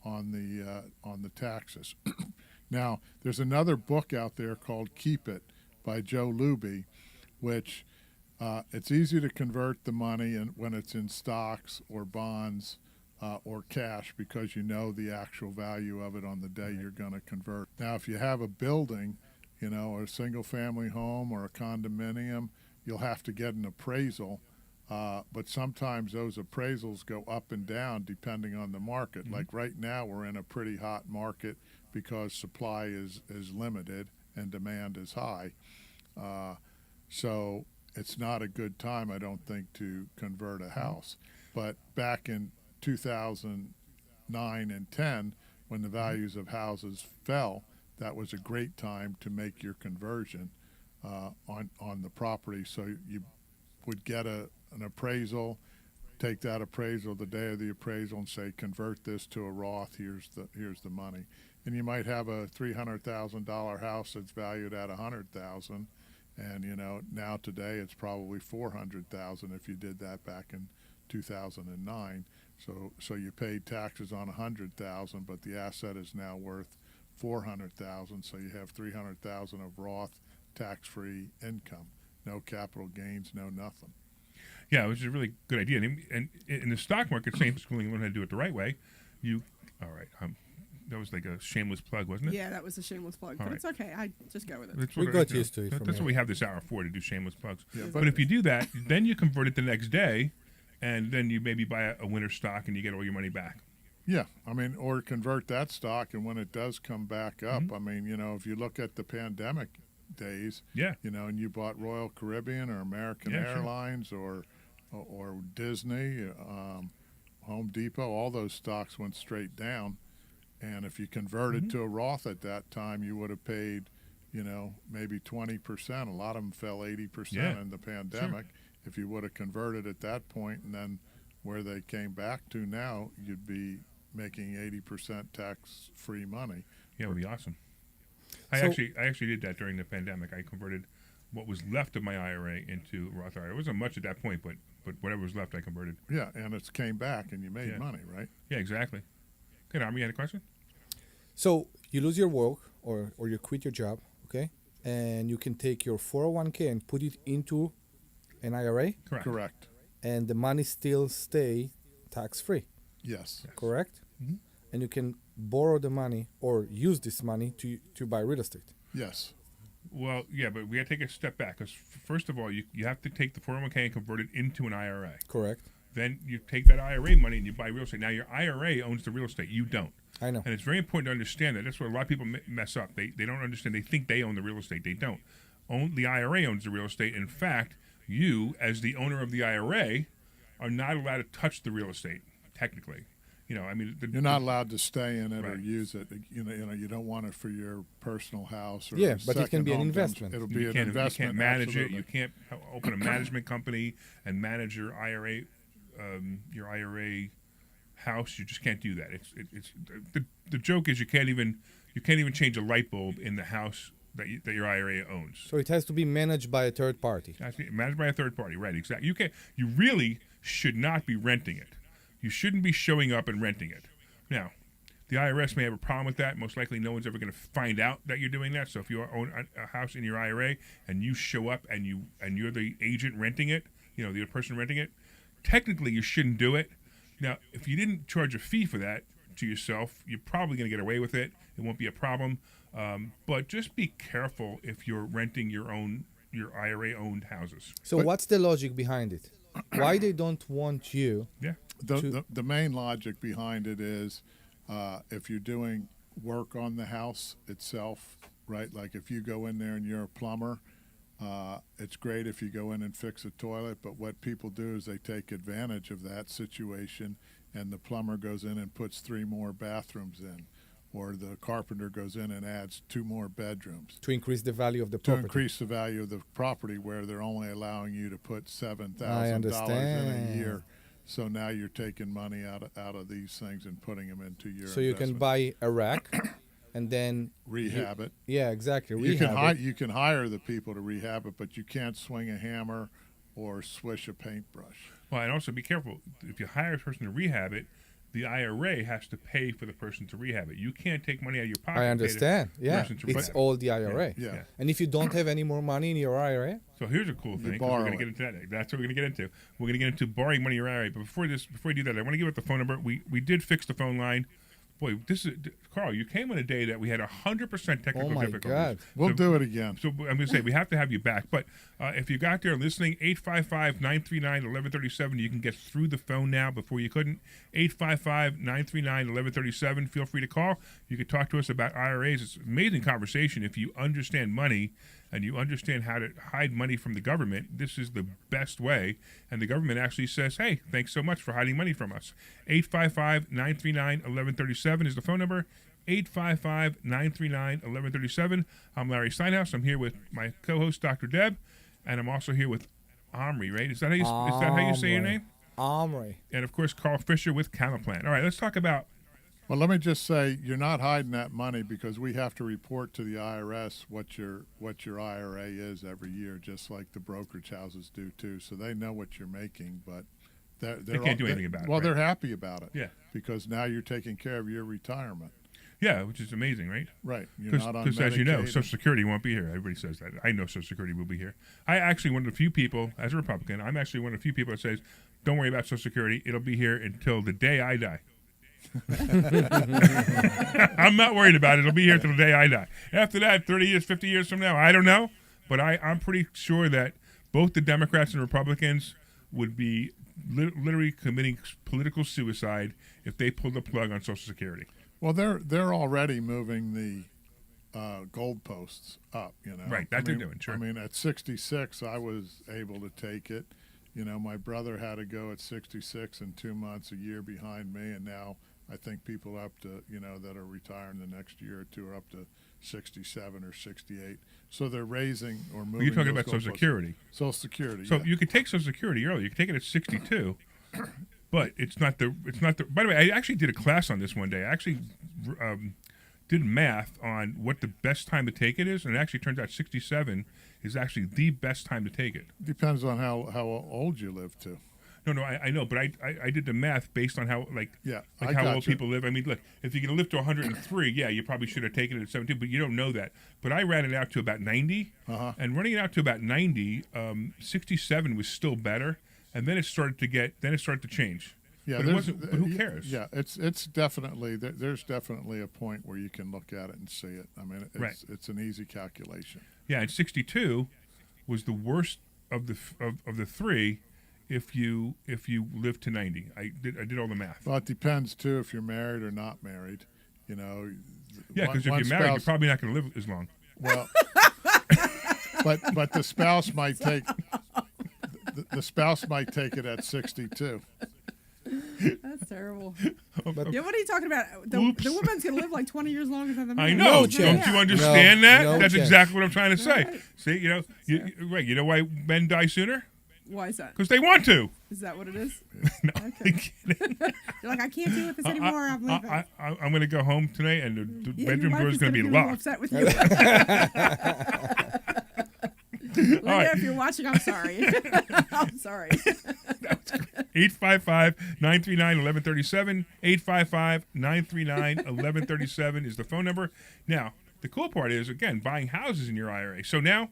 on the taxes. Now, there's another book out there called Keep It by Joe Luby, which it's easy to convert the money when it's in stocks or bonds or cash, because you know the actual value of it on the day you're going to convert. Now, if you have a building, or a single-family home or a condominium, you'll have to get an appraisal. But sometimes those appraisals go up and down depending on the market. Mm-hmm. Like right now, we're in a pretty hot market because supply is limited and demand is high. So it's not a good time, I don't think, to convert a house. But back in 2009 and 10, when the values of houses fell, that was a great time to make your conversion on the property. So you would get an appraisal, take that appraisal the day of the appraisal, and say, convert this to a Roth. Here's the money. And you might have a $300,000 house that's valued at $100,000, and now today it's probably $400,000 if you did that back in 2009. So you paid taxes on 100,000, but the asset is now worth 400,000. So you have 300,000 of Roth tax-free income, no capital gains, no nothing. Yeah, which is a really good idea. And in the stock market, same schooling, you learn how to do it the right way. All right. That was like a shameless plug, wasn't it? Yeah, that was a shameless plug, All but right. it's okay. I just go with it. That's We what got used to it from That's what here. we have this hour for, to do shameless plugs. Yeah, but if you do that, then you convert it the next day, and then you maybe buy a winner stock and you get all your money back. Yeah, I mean, or convert that stock, and when it does come back up, Mm-hmm. I mean, if you look at the pandemic days, Yeah. and you bought Royal Caribbean or American Yeah, sure. Airlines or Disney, Home Depot, all those stocks went straight down. And if you converted Mm-hmm. to a Roth at that time, you would have paid, maybe 20%. A lot of them fell 80% Yeah, in the pandemic. If you would have converted at that point, and then where they came back to now, you'd be making 80% tax-free money. Yeah, it would be awesome. I So- actually did that during the pandemic. I converted what was left of my IRA into Roth IRA. It wasn't much at that point, but whatever was left, I converted. Yeah, and it came back, and you made Yeah. money, right? Yeah, exactly. Okay, Army, you had a question? So you lose your work or you quit your job, okay? And you can take your 401k and put it into an IRA, Correct. Correct. and the money still stay tax-free, Yes. correct? Mhm. And you can borrow the money or use this money to buy real estate. Yes. Well, yeah, but we got to take a step back because first of all, you have to take the 401k and convert it into an IRA. Correct. Then you take that IRA money and you buy real estate. Now your IRA owns the real estate. You don't. I know. And it's very important to understand that. That's where a lot of people mess up. They don't understand. They think they own the real estate. They don't. The IRA owns the real estate. In fact, you, as the owner of the IRA, are not allowed to touch the real estate, technically. You're not allowed to stay in it or Right. use it. You don't want it for your personal house or Yeah, but it can second be an home. investment. It'll You be an can't, investment. You can't manage it. absolutely. You can't open a management company and manage your IRA house. You just can't do that. It's the joke is you can't even change a light bulb in the house that your IRA owns. So it has to be managed by a third party. Actually, managed by a third party, right? Exactly. You really should not be renting it. You shouldn't be showing up and renting it. Now, the IRS may have a problem with that. Most likely, no one's ever going to find out that you're doing that. So if you own a house in your IRA and you show up and you're the agent renting it, the person renting it, technically you shouldn't do it. Now, if you didn't charge a fee for that to yourself, you're probably going to get away with it. It won't be a problem. But just be careful if you're renting your IRA-owned houses. So what's the logic behind it? Why they don't want you? Yeah. The main logic behind it is if you're doing work on the house itself, right? Like if you go in there and you're a plumber, it's great if you go in and fix a toilet, but what people do is they take advantage of that situation, and the plumber goes in and puts 3 more bathrooms in, or the carpenter goes in and adds 2 more bedrooms To increase the value of the to property. increase the value of the property, where they're only allowing you to put $7,000 in understand. a year. So now you're taking money out of these things and putting them into your So you can investment. buy a rack and then Rehab it. yeah, exactly. You can Rehab it. you can hire the people to rehab it, but you can't swing a hammer or swish a paintbrush. Well, and also be careful. If you hire a person to rehab it, the IRA has to pay for the person to rehab it. You can't take money out of your pocket. I and pay the understand. Yeah, person to it's rehab it. all the IRA. Yeah. And if you don't have any more money in your IRA, So here's a cool thing. 'Cause borrow we're going to it. get into that. That's what we're going to get into. We're going to get into borrowing money in your IRA. But before we do that, I want to give it the phone number. We did fix the phone line. Boy, this is Carl. You came on a day that we had 100% technical oh my difficulties. God. We'll So- do it again. So I'm going to say we have to have you back. But if you got there listening, 855-939-1137, you can get through the phone now before you couldn't. 855-939-1137. Feel free to call. You can talk to us about IRAs. It's an amazing conversation. If you understand money and you understand how to hide money from the government, this is the best way. And the government actually says, hey, thanks so much for hiding money from us. 855-939-1137 is the phone number. 855-939-1137. I'm Larry Steinhaus. I'm here with my co-host, Dr. Deb, and I'm also here with Omri, right? Is that how you say your Omri. name? Omri. And, of course, Carl Fisher with Camoplan. All right, let's talk about Well, let me just say, you're not hiding that money, because we have to report to the IRS what your IRA is every year, just like the brokerage houses do too. So they know what you're making, but they can't do anything about it. Well, right? they're happy about it. Yeah. Because now you're taking care of your retirement. Yeah, which is amazing, right? Right. You're not on Because as you know, Medicaid. Social Security won't be here. Everybody says that. I know Social Security will be here. I actually one of the few people, as a Republican, I'm actually one of the few people that says, don't worry about Social Security. It'll be here until the day I die. I'm not worried about it. It'll be here till the day I die. After that, 30 years, 50 years from now, I don't know. But I'm pretty sure that both the Democrats and Republicans would be literally committing political suicide if they pulled the plug on Social Security. Well, they're already moving the goalposts up. Right, that they're doing. Sure. I mean, at 66, I was able to take it. My brother had to go at 66 and 2 months, a year behind me, and now I think people up to that are retiring the next year or two are up to 67 or 68. So they're raising or moving. You're talking those about Social goalposts. Security. Social Security. So yeah. you could take Social Security early. You could take it at 62, but it's not the. By the way, I actually did a class on this one day. I actually did math on what the best time to take it is, and it actually turns out 67 is actually the best time to take it. Depends on how old you live to. No, I know, but I did the math based on how I how got old you. people live. I mean, look, if you're going to live to 103, yeah, you probably should have taken it at 72, but you don't know that. But I ran it out to about 90, and running it out to about 90, 67 was still better, and then it started to change. Yeah, but it wasn't. But who cares? Yeah, it's definitely there's definitely a point where you can look at it and see it. I mean, it's an easy calculation. Yeah, and 62 was the worst of the three. If you live to 90, I did all the math. Well, it depends too if you're married or not married. Yeah, because if you're married, you're probably not going to live as long. Well, but the spouse might take the spouse might take it at 62. That's terrible. But Yeah, what are you talking about? The woman's going to live like 20 years longer than the man. I know. No chance. Don't you understand that? No That's chance. exactly what I'm trying to say. Right. See, you know why men die sooner? Why is that? Because they want to. Is that what it is? No, Okay. I'm kidding. You're like, I can't deal with this anymore. I'm leaving. I'm going to go home tonight, and the Yeah, bedroom your door wife is going to be a little locked. upset with you. Lydia, right. if you're watching, I'm sorry. I'm sorry. 855-939-1137. 855-939-1137 is the phone number. Now, the cool part is, again, buying houses in your IRA. So now,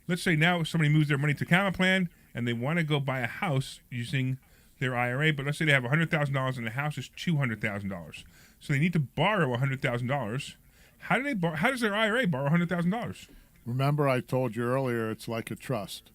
let's say now somebody moves their money to Camera Plan and they want to go buy a house using their IRA, but let's say they have $100,000 and the house is $200,000. So they need to borrow $100,000. How does their IRA borrow $100,000? Remember, I told you earlier, it's like a trust.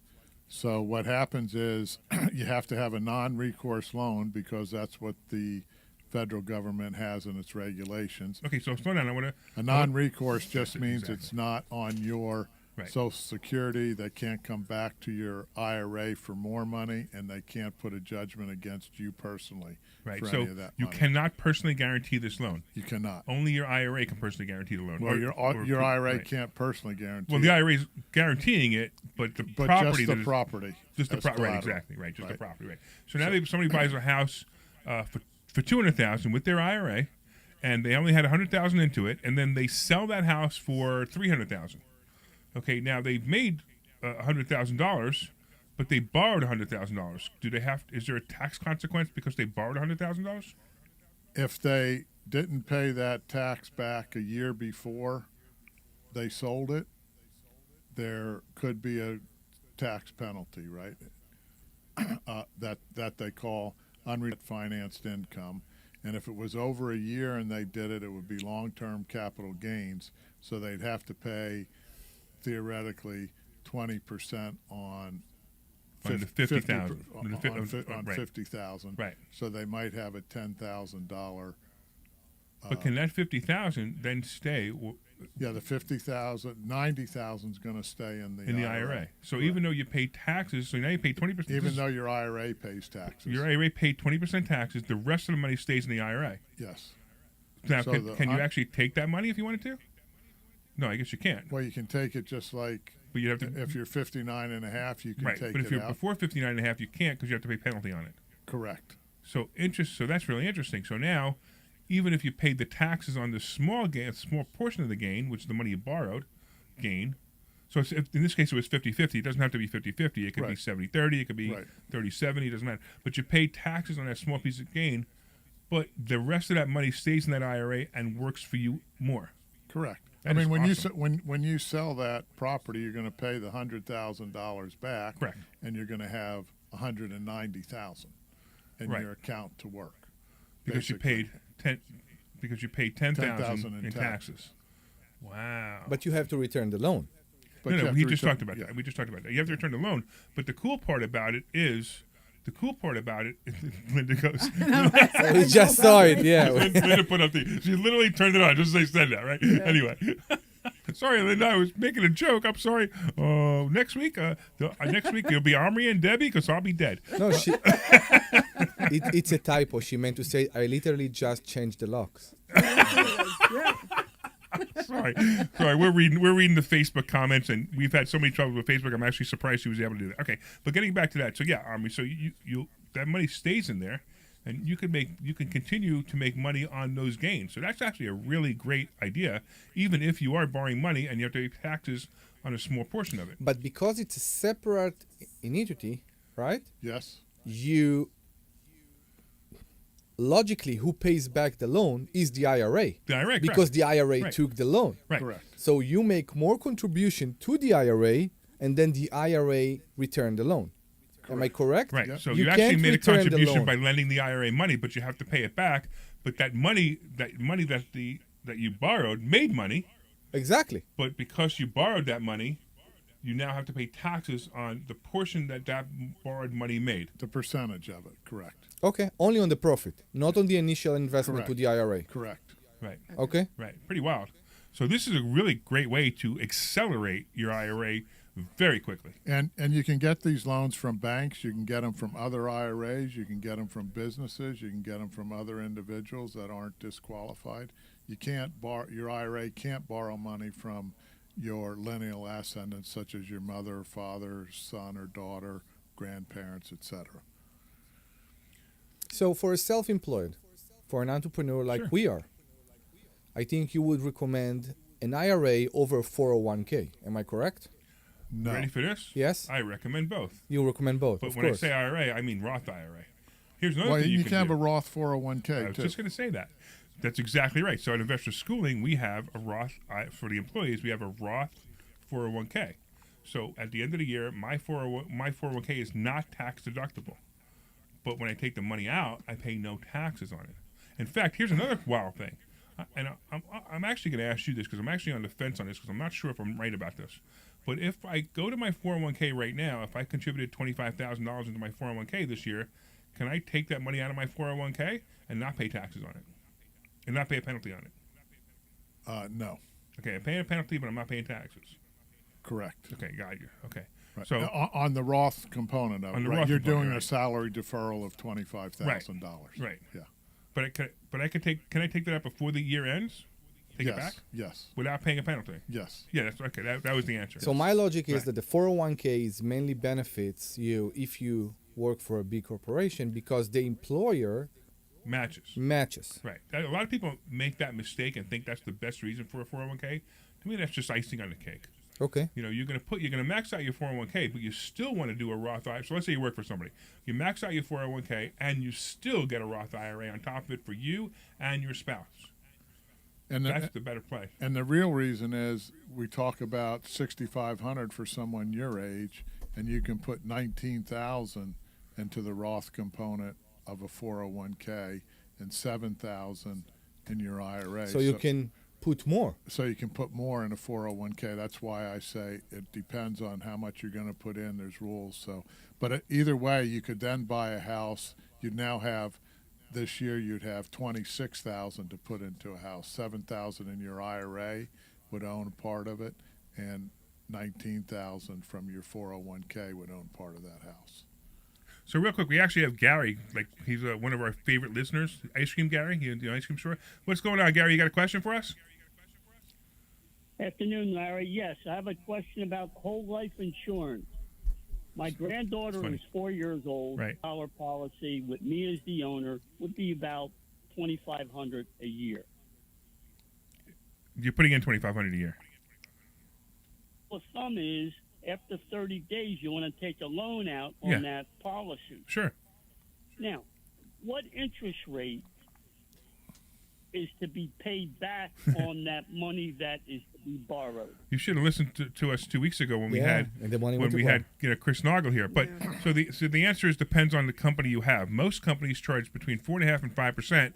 So what happens is you have to have a non-recourse loan because that's what the federal government has in its regulations. Okay, so slow down. A non-recourse just means Exactly. it's not on your Right. Social Security. They can't come back to your IRA for more money, and they can't put a judgment against you personally Right. for So any of that you money. cannot personally guarantee this loan. You cannot. Only your IRA can personally guarantee the loan. Well, your IRA right. can't personally guarantee. Well, the IRA is guaranteeing it, but the but property just the that is- property. Just the as property, right? collateral. Exactly, right. Just the Right. property, right? So now somebody buys a house for $200,000 with their IRA, and they only had $100,000 into it, and then they sell that house for $300,000. Okay, now they've made $100,000, but they borrowed $100,000. Do they have? Is there a tax consequence because they borrowed $100,000? If they didn't pay that tax back a year before they sold it, there could be a tax penalty, right? That they call unfinanced income. And if it was over a year and they did it, it would be long-term capital gains. So they'd have to pay, theoretically, 20% on On the 50,000. on Right. 50,000. Right. So they might have a $10,000. But can that 50,000 then stay Yeah, the 50,000, 90,000 is going to stay in the in the IRA? So even though you pay taxes, so now you pay 20%. Even though your IRA pays taxes. your IRA paid 20% taxes, the rest of the money stays in the IRA. Yes. Now, So can you actually take that money if you wanted to? No, I guess you can't. Well, you can take it just like But you have to. if you're 59 and a half, you can Right, take but if it you're out. before 59 and a half, you can't because you have to pay penalty on it. Correct. So that's really interesting. So now, even if you paid the taxes on the small portion of the gain, which is the money you borrowed, gain, So in this case, it was 50-50. It doesn't have to be 50-50. It could be Right. 70-30. It could be Right. 30-70. It doesn't matter. But you pay taxes on that small piece of gain, but the rest of that money stays in that IRA and works for you more. Correct. That I mean, is when awesome. when you sell that property, you're going to pay the $100,000 back, Correct. and you're going to have $190,000 in Right. your account to work Because basically. you paid $10,000 $10,000 in taxes. Wow. But you have to return the loan. But no, you have we to just return- talked about yeah. that. We just talked about that. You have to return the loan. But the cool part about it is, Linda goes, We just saw it, yeah. Linda put up she literally turned it on just as they said that, right? Anyway. Sorry, Linda, I was making a joke. I'm sorry. Next week it'll be Omri and Debbie because I'll be dead. No, it's a typo. She meant to say, I literally just changed the locks. Sorry. We're reading the Facebook comments, and we've had so many troubles with Facebook. I'm actually surprised she was able to do that. Okay, but getting back to that. So yeah, Omri. So you that money stays in there, and you can continue to make money on those gains. So that's actually a really great idea, even if you are borrowing money and you have to pay taxes on a small portion of it. But because it's a separate entity, right? Yes. You logically, who pays back the loan is the IRA. The IRA, because correct. the IRA Right. took the loan. Right. Correct. So you make more contribution to the IRA, and then the IRA return the loan. Am I correct? Right. Yep. So You you actually can't made a return the contribution loan. by lending the IRA money, but you have to pay it back. But that money that you borrowed made money, Exactly. but because you borrowed that money, you now have to pay taxes on the portion that borrowed money made. The percentage of it. Correct. Okay. Only on the profit, not on the initial investment to Correct. the IRA. Correct. Right. Okay. Right. Pretty wild. So this is a really great way to accelerate your IRA very quickly. And you can get these loans from banks. You can get them from other IRAs. You can get them from businesses. You can get them from other individuals that aren't disqualified. You can't your IRA can't borrow money from your lineal ascendants, such as your mother, father, son, or daughter, grandparents, etc. So for a self-employed, for an entrepreneur like Sure. we are, I think you would recommend an IRA over a 401k. Am I correct? No. Ready for this? Yes. I recommend both. You recommend both, But of when course. I say IRA, I mean Roth IRA. Here's another Well, thing you you can have do. a Roth 401k I was too. just going to say that. That's exactly right. So at Investor Schooling, we have a Roth, for the employees, we have a Roth 401k. So at the end of the year, my 401k is not tax deductible. But when I take the money out, I pay no taxes on it. In fact, here's another wild thing. And I'm actually going to ask you this because I'm actually on the fence on this because I'm not sure if I'm right about this. But if I go to my 401k right now, if I contributed $25,000 into my 401k this year, can I take that money out of my 401k and not pay taxes on it? And not pay a penalty on it? No. Okay, I'm paying a penalty, but I'm not paying taxes. Correct. Okay, got you. Okay. Right. So on the Roth component of On it, the right, Roth you're component, doing right. a salary deferral of $25,000. Right. Yeah. But I can take that out before the year ends? Take yes. it back? Yes. Without paying a penalty? Yes. Yeah, that's okay. That was the answer. So my logic is Right. that the 401k is mainly benefits you if you work for a big corporation because the employer matches. matches. Right. A lot of people make that mistake and think that's the best reason for a 401k. To me, that's just icing on the cake. Okay. You know, you're gonna max out your 401k, but you still want to do a Roth IRA. So let's say you work for somebody, you max out your 401k, and you still get a Roth IRA on top of it for you and your spouse. And That's the better play. And the real reason is we talk about $6,500 for someone your age, and you can put $19,000 into the Roth component of a 401k and $7,000 in your IRA. So you can put more. So you can put more in a 401k. That's why I say it depends on how much you're going to put in. There's rules. So, but either way, you could then buy a house. You'd now have this year you'd have $26,000 to put into a house. $7,000 in your IRA would own a part of it, and $19,000 from your 401k would own part of that house. So real quick, we actually have Gary. Like he's one of our favorite listeners. Ice Cream Gary, the ice cream store. What's going on, Gary? You got a question for us? Afternoon, Larry. Yes, I have a question about whole life insurance. My granddaughter funny. is 4 years old. Right. Our policy with me as the owner would be about $2,500 a year. You're putting in $2,500 a year. of thumb is after 30 days, you want to take a loan out on Yeah. that policy. Sure. Now, what interest rate is to be paid back on that money that is to be borrowed? You should have listened to us 2 weeks ago when we Yeah, had and the money when went to we Glenn. had Chris Noggle here. But so the answer is depends on the company you have. Most companies charge between 4.5% and 5%.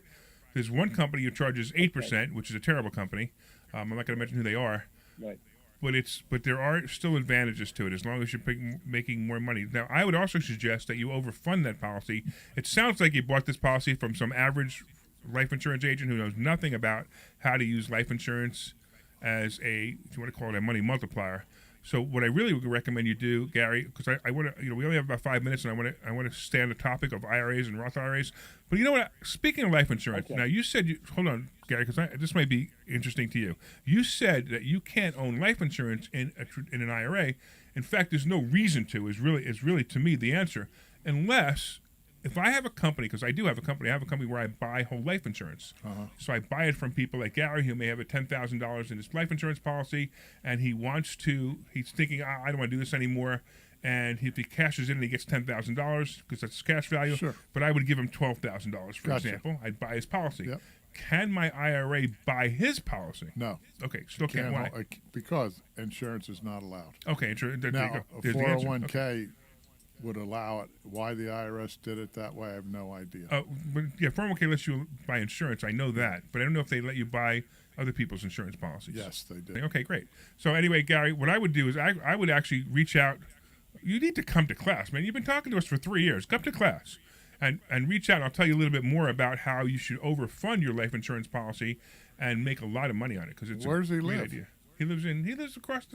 There's one company who charges 8%, which is a terrible company. I'm not going to mention who they are. Right. But there are still advantages to it as long as you're making more money. Now, I would also suggest that you overfund that policy. It sounds like you bought this policy from some average life insurance agent who knows nothing about how to use life insurance as a, if you want to call it a money multiplier. So what I really would recommend you do, Gary, because I want to, we only have about 5 minutes, and I want to stay on the topic of IRAs and Roth IRAs. But you know what? Speaking of life insurance, now you said hold on, Gary, because this might be interesting to you. You said that you can't own life insurance in an IRA. In fact, there's no reason to. Is really to me the answer, unless. If I have a company, because I do have a company, I have a company where I buy whole life insurance. So I buy it from people like Gary, who may have a $10,000 in his life insurance policy, and he's thinking, I don't want to do this anymore. And if he cashes in and he gets $10,000, because that's his cash value, Sure. But I would give him $12,000, for Gotcha. example. I'd buy his policy. Yep. Can my IRA buy his policy? No. Okay, still can't. Why? Because insurance is not allowed. Okay, there you Now, go. a There's the answer. 401k Okay. would allow it. Why the IRS did it that way, I have no idea. But yeah, 401k lets you buy insurance. I know that, but I don't know if they let you buy other people's insurance policies. Yes, they did. Okay, great. So anyway, Gary, what I would do is I would actually reach out. You need to come to class, man. You've been talking to us for 3 years. Come to class and reach out. I'll tell you a little bit more about how you should overfund your life insurance policy and make a lot of money on it, because it's Where does he a great live? idea. He lives across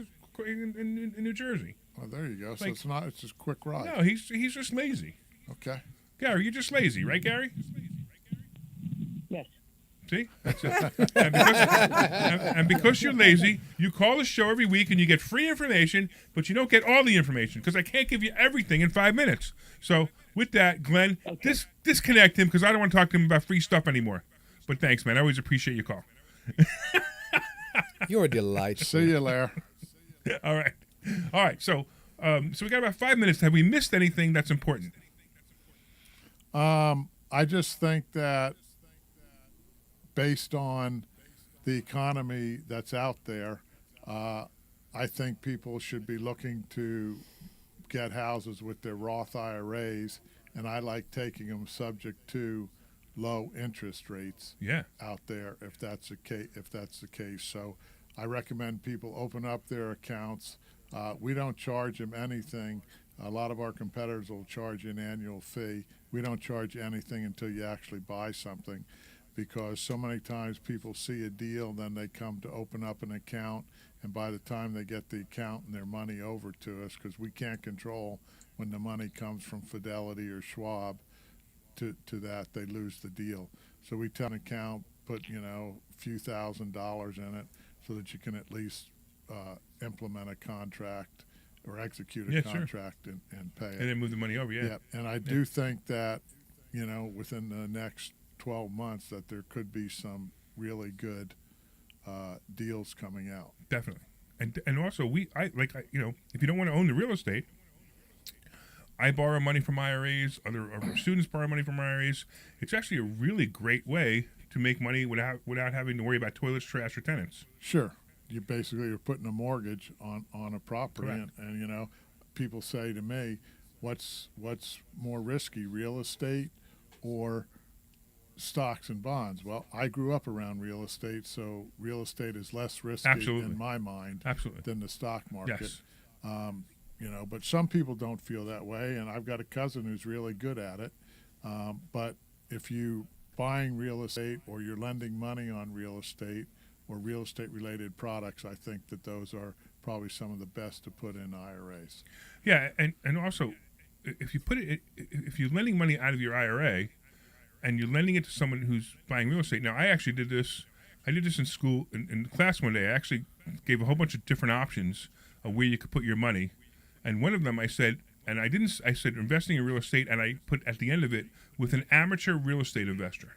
in New Jersey. Well, there you go. So Like- it's just a quick ride. No, he's just lazy. Okay. Gary, you're just lazy, right, Gary? Yes. See? That's it. and because you're lazy, you call the show every week and you get free information, but you don't get all the information because I can't give you everything in 5 minutes. So with that, Glenn, disconnect him because I don't want to talk to him about free stuff anymore. But thanks, man. I always appreciate your call. You're a delight. See you, Lair. All right. So we got about 5 minutes. Have we missed anything that's important? I just think that based on the economy that's out there, I think people should be looking to get houses with their Roth IRAs, and I like taking them subject to low interest rates out there if that's the case. So I recommend people open up their accounts. We don't charge them anything. A lot of our competitors will charge you an annual fee. We don't charge you anything until you actually buy something, because so many times people see a deal, then they come to open up an account, and by the time they get the account and their money over to us, because we can't control when the money comes from Fidelity or Schwab to that, they lose the deal. So we tell an account, put a few $1,000s in it so that you can at least implement a contract or execute a contract and pay it. And then move the money over, Yeah, and I do think that, within the next 12 months that there could be some really good deals coming out. Definitely. And also, if you don't want to own the real estate, I borrow money from IRAs. Other students borrow money from IRAs. It's actually a really great way to make money without having to worry about toilets, trash, or tenants. Sure. You're putting a mortgage on a property, and people say to me, what's more risky, real estate or stocks and bonds? Well, I grew up around real estate, so real estate is less risky in my mind than the stock market. Yes. But some people don't feel that way, and I've got a cousin who's really good at it. But if you buying real estate or you're lending money on real estate or real estate related products, I think that those are probably some of the best to put in IRAs. Yeah, and also if you're lending money out of your IRA and you're lending it to someone who's buying real estate. Now, I actually did this. I did this in school in class one day. I actually gave a whole bunch of different options of where you could put your money, and one of them I said investing in real estate, and I put at the end of it with an amateur real estate investor.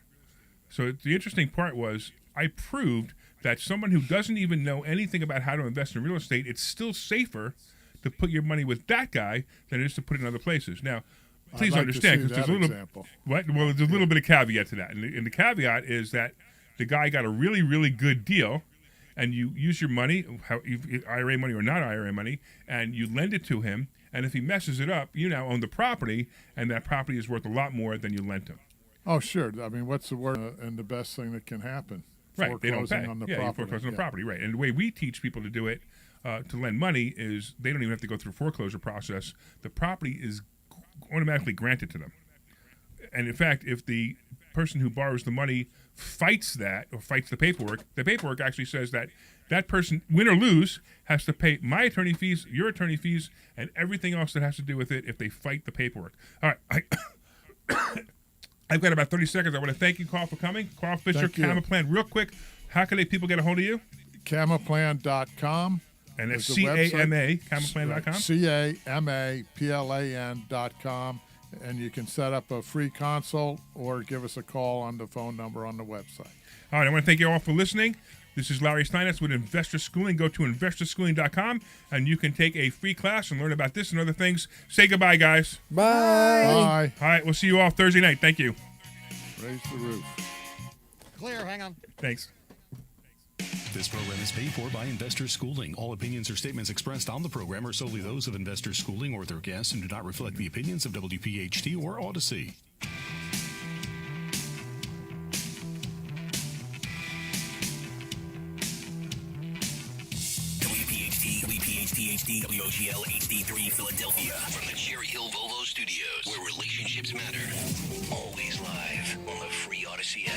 So the interesting part was I proved that someone who doesn't even know anything about how to invest in real estate, it's still safer to put your money with that guy than it is to put it in other places. Now, please understand, because there's a little example. what? Well, there's a little bit of caveat to that, and the caveat is that the guy got a really, really good deal, and you use your money, IRA money or not IRA money, and you lend it to him. And if he messes it up, you now own the property, and that property is worth a lot more than you lent him. Oh, sure. I mean, what's the word and the best thing that can happen? Right, they don't pay. On the You property. foreclose on the property, right. And the way we teach people to do it, to lend money, is they don't even have to go through a foreclosure process. The property is automatically granted to them. And in fact, if the person who borrows the money fights that or fights the paperwork actually says that that person, win or lose, has to pay my attorney fees, your attorney fees, and everything else that has to do with it if they fight the paperwork. All right, I've got about 30 seconds. I want to thank you, Carl, for coming. Carl Fisher, Camaplan. Real quick, how can people get a hold of you? Camaplan.com. And that's C-A-M-A, Camaplan.com? C-A-M-A-P-L-A-N.com. And you can set up a free consult or give us a call on the phone number on the website. All right, I want to thank you all for listening. This is Larry Steinitz with Investor Schooling. Go to investorschooling.com, and you can take a free class and learn about this and other things. Say goodbye, guys. Bye. Bye. All right, we'll see you all Thursday night. Thank you. Raise the roof. Clear, hang on. Thanks. This program is paid for by Investor Schooling. All opinions or statements expressed on the program are solely those of Investor Schooling or their guests and do not reflect the opinions of WPHT or Odyssey. WPHT, WOGL HD3 Philadelphia. From the Cherry Hill Volvo Studios, where relationships matter. Always live on the free Odyssey app.